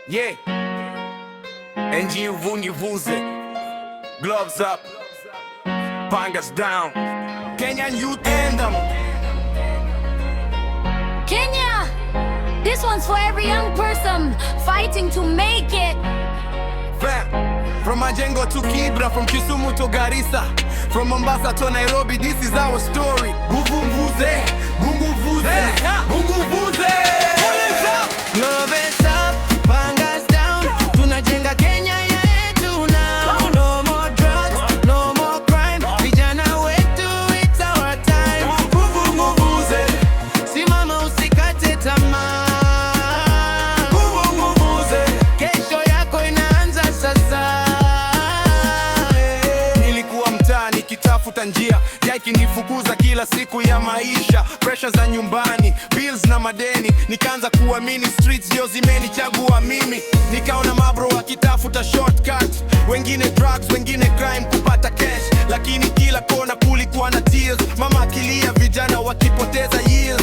Yeah. NG Vunyivuze. Gloves up. Pangas down. Kenyan youth anthem. Kenya! This one's for every young person fighting to make it. From Majengo to Kibra, from Kisumu to Garissa, from Mombasa to Nairobi, this is our story. Vuvumvuze, Vuvumvuze, Vuvumvuze. Love is up, pangas down. Tunajenga Kenya yetu now. No more drugs, no more crime. Vijana wetu, it's our time. Vuvumvuze, simama usikate tamaa. Vuvumvuze, kesho yako inaanza sasa. nilikuwa mtaani nikitafuta njia ya ikinifukuza kila siku ya maisha, pressure za nyumbani, bills na madeni. Nikaanza kuamini streets ndio zimenichagua mimi. Nikaona mabro wakitafuta shortcut, wengine drugs, wengine crime kupata cash, lakini kila kona kulikuwa na tears. Mama akilia, vijana wakipoteza years.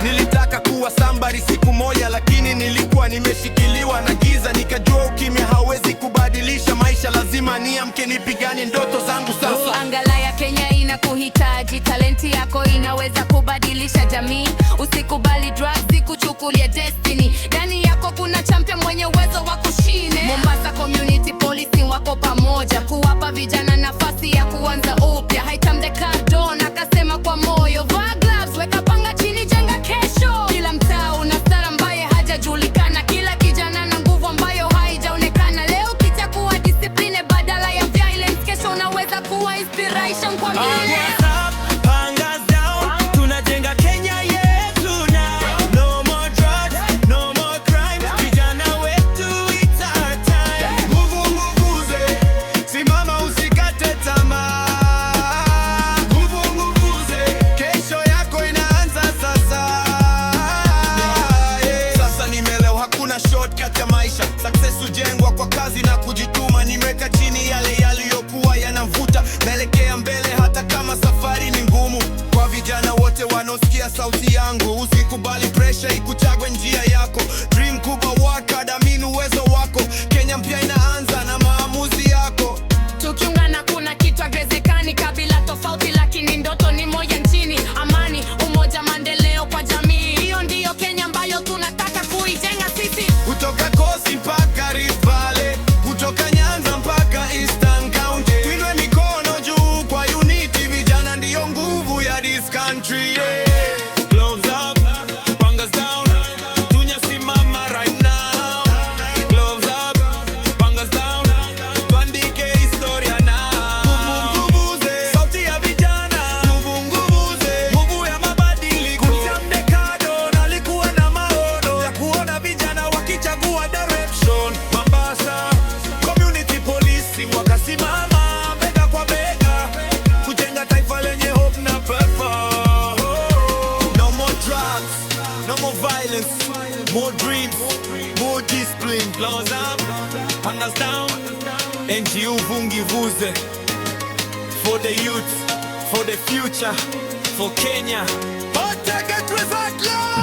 Nilitaka kuwa somebody siku moja, lakini nilikuwa nimeshikiliwa na giza. Nikajua ukimya hawezi kubadilisha maisha, lazima niamke nipigane ndoto zangu sasa. Angala ya Kenya inakuhitaji, talenti yako inaweza kubadilisha jamii. Usikubali drugs zikuchukulie destiny. Ndani yako kuna champion mwenye uwezo wa kushine. Mombasa Community Policing wako pamoja kuwapa vijana nafasi ya kuanza upya. Haitam the Cardon akasema kwa moyo, vaa gloves, weka panga chini, jenga kesho. Kila mtaa una star ambaye hajajulikana, kila kijana na nguvu ambayo haijaonekana. Leo kitakuwa discipline badala ya violence, kesho unaweza kuwa inspiration kwa wengine. Pangas down, tunajenga Kenya yetu now. No more drugs, no more crime. Vijana wetu, it's our time. Vuvumvuze, simama usikate tamaa. Vuvumvuze, Kesho yako inaanza sasa. sasa nimeelewa hakuna shortcut ya maisha. Success hujengwa kwa kazi na kujituma. Nimeweka chini yale yaliyokuwa yanamvuta, naelekea mbele hata kama safari ni ngumu. Kwa vijana wote wanaosikia sauti yangu, usikubali pressure ikuchagwe njia yako. Dream kubwa, work hard, amini uwezo wako. Kenya mpya inaanza na maamuzi yako. Tukiungana kuna kitu haiwezekani, kabila tofauti lakini ndoto ni moja nchini. Amani, umoja, maendeleo kwa jamii. Hiyo ndiyo Kenya ambayo tunataka kuijenga sisi. Kutoka Kosi mpaka Rift Valley, kutoka Nyanza mpaka Eastern County. Tuinue mikono juu kwa unity, vijana ndiyo nguvu ya this country, yeah. Gloves up, pangas down. Tunyasimama right now. Gloves up, pangas down. Tuandike historia now. Vuvumvuze, Sauti ya vijana, vuvumvuze, nguvu ya mabadiliko. Kutam the Cardon alikuwa na maono ya kuona vijana wakichagua direction. Mombasa Community Policing wakasimama bega kwa bega kujenga taifa lenye hope na purpose. No more drugs, no more violence, more dreams, more discipline. Gloves up, pangas down. NGU Vunyivuze, for the youth, for the future, for Kenya. But take it with that love.